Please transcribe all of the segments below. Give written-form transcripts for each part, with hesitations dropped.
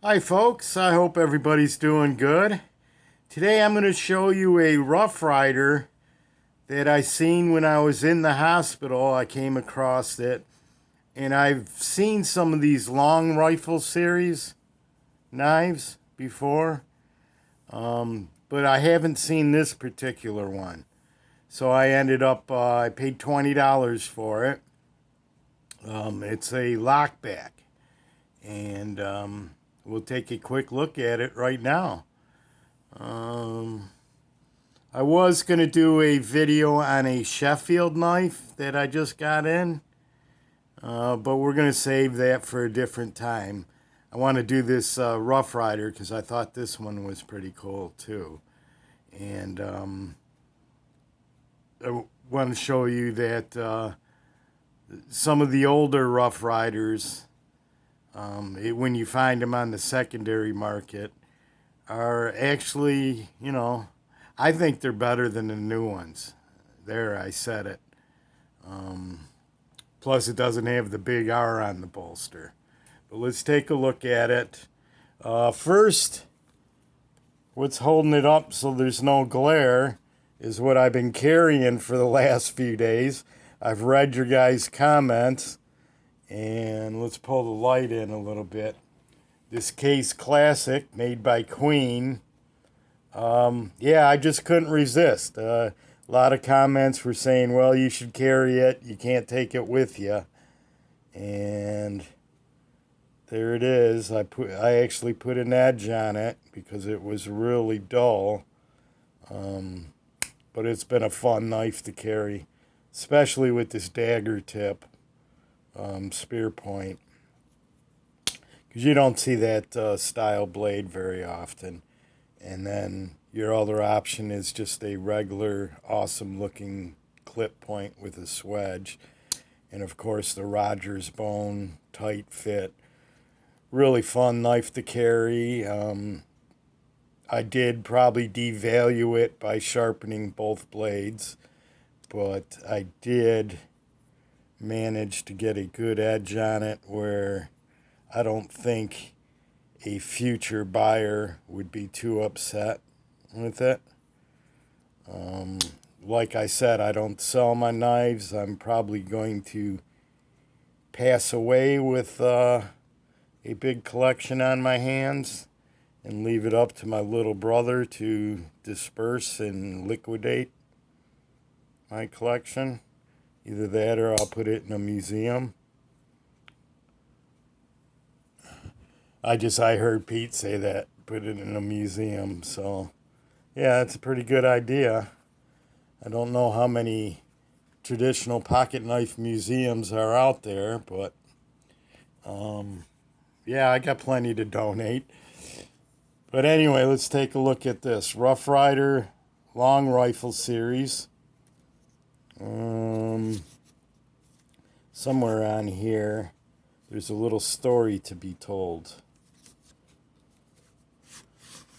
Hi folks, I hope everybody's doing good. Today I'm going to show you a Rough Rider that I seen when I was in the hospital. I came across it, and I've seen some of these long rifle series knives before, but I haven't seen this particular one. So I ended up, I paid $20 for it. It's a Lockback, and we'll take a quick look at it right now. Um, I was going to do a video on a Sheffield knife that I just got in, but we're going to save that for a different time. I want to do this Rough Rider because I thought this one was pretty cool too. And I want to show you that some of the older Rough Riders, when you find them on the secondary market, are actually, I think they're better than the new ones. There, I said it. Plus, it doesn't have the big R on the bolster. But let's take a look at it. First, what's holding it up so there's no glare is what I've been carrying for the last few days. I've read your guys' comments, and let's pull the light in a little bit. This Case Classic, made by Queen. Yeah, I just couldn't resist. A lot of comments were saying, well, you should carry it. You can't take it with you. And there it is. I actually put an edge on it because it was really dull. But it's been a fun knife to carry, especially with this dagger tip, spear point. Because you don't see that style blade very often. And then your other option is just a regular, awesome looking clip point with a swedge. And of course, the Rogers bone, tight fit. Really fun knife to carry. I did probably devalue it by sharpening both blades, but I did manage to get a good edge on it where I don't think a future buyer would be too upset with it. Like I said, I don't sell my knives. I'm probably going to pass away with a big collection on my hands and leave it up to my little brother to disperse and liquidate my collection. Either that or I'll put it in a museum. I heard Pete say that, put it in a museum. So, yeah, it's a pretty good idea. I don't know how many traditional pocket knife museums are out there, but yeah, I got plenty to donate. But anyway, let's take a look at this Rough Rider Long Rifle Series. Somewhere on here, there's a little story to be told.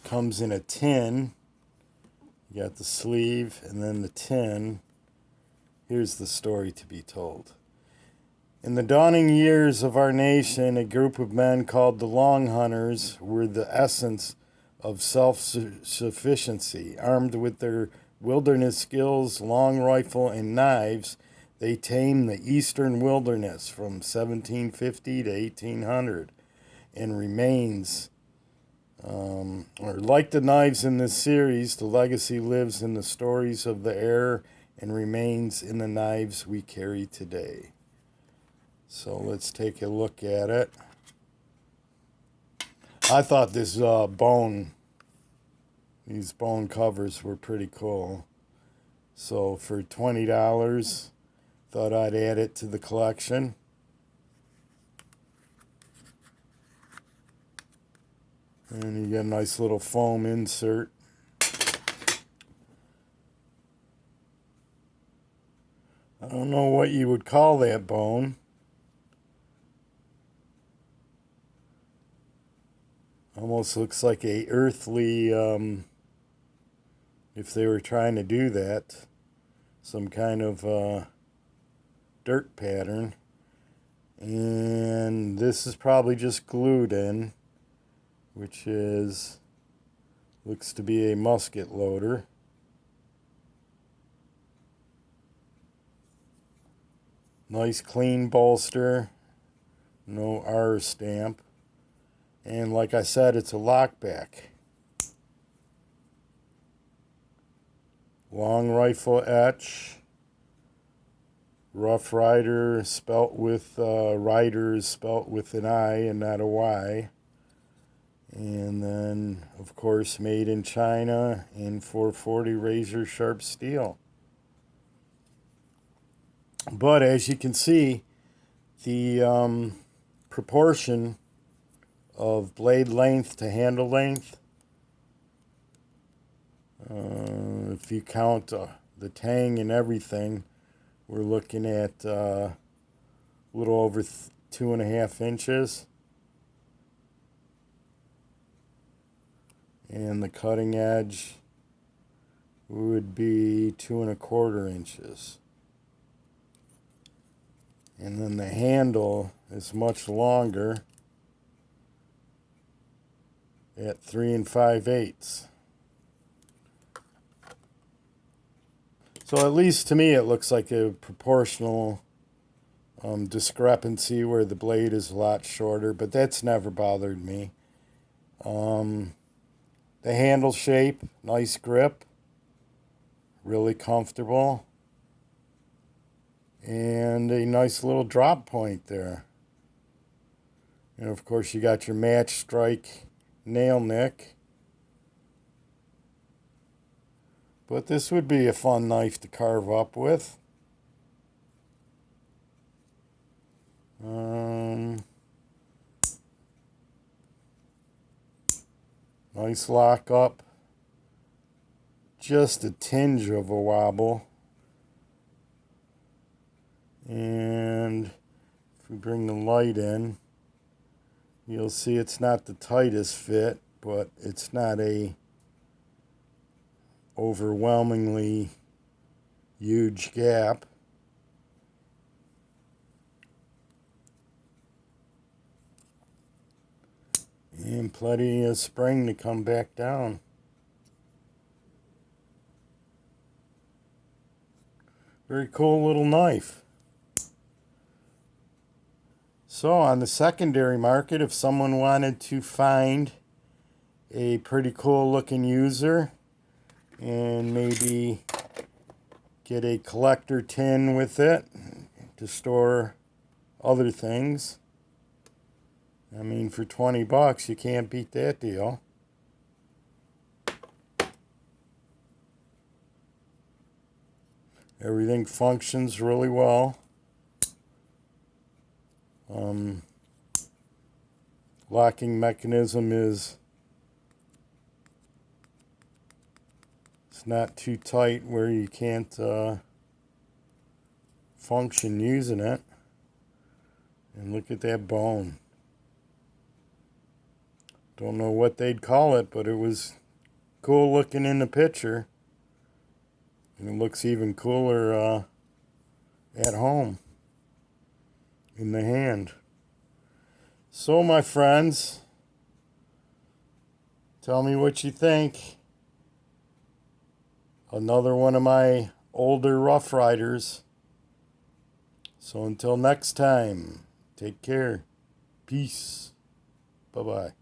Comes in a tin. You got the sleeve and then the tin. Here's the story to be told. In the dawning years of our nation, a group of men called the Long Hunters were the essence of self-sufficiency. Armed with their wilderness skills, long rifle, and knives, they tamed the eastern wilderness from 1750 to 1800 and remains. Or like the knives in this series, the legacy lives in the stories of the era and remains in the knives we carry today. So let's take a look at it. I thought these bone covers were pretty cool. So for $20, thought I'd add it to the collection. And you get a nice little foam insert. I don't know what you would call that bone. Almost looks like a earthly, if they were trying to do that, some kind of dirt pattern. And this is probably just glued in. which looks to be a musket loader. Nice clean bolster, no R stamp, and like I said, it's a lockback. Long rifle etch, Rough Rider spelt with riders spelt with an I and not a Y. And then, of course, made in China in 440 razor sharp steel. But as you can see, the proportion of blade length to handle length, if you count the tang and everything, we're looking at a little over 2.5 inches. And the cutting edge would be 2.25 inches. And then the handle is much longer at 3 5/8. So at least to me it looks like a proportional discrepancy where the blade is a lot shorter, but that's never bothered me. The handle shape, nice grip, really comfortable, and a nice little drop point there. And of course you got your match strike nail nick. But this would be a fun knife to carve up with. Nice lock up. Just a tinge of a wobble. And if we bring the light in, you'll see it's not the tightest fit, but it's not a overwhelmingly huge gap. And plenty of spring to come back down. Very cool little knife. So on the secondary market, if someone wanted to find a pretty cool looking user and maybe get a collector tin with it to store other things, I mean, for 20 bucks, you can't beat that deal. Everything functions really well. Locking mechanism it's not too tight where you can't function using it. And look at that bone. Don't know what they'd call it, but it was cool looking in the picture. And it looks even cooler at home in the hand. So my friends, tell me what you think. Another one of my older Rough Riders. So until next time, take care. Peace. Bye-bye.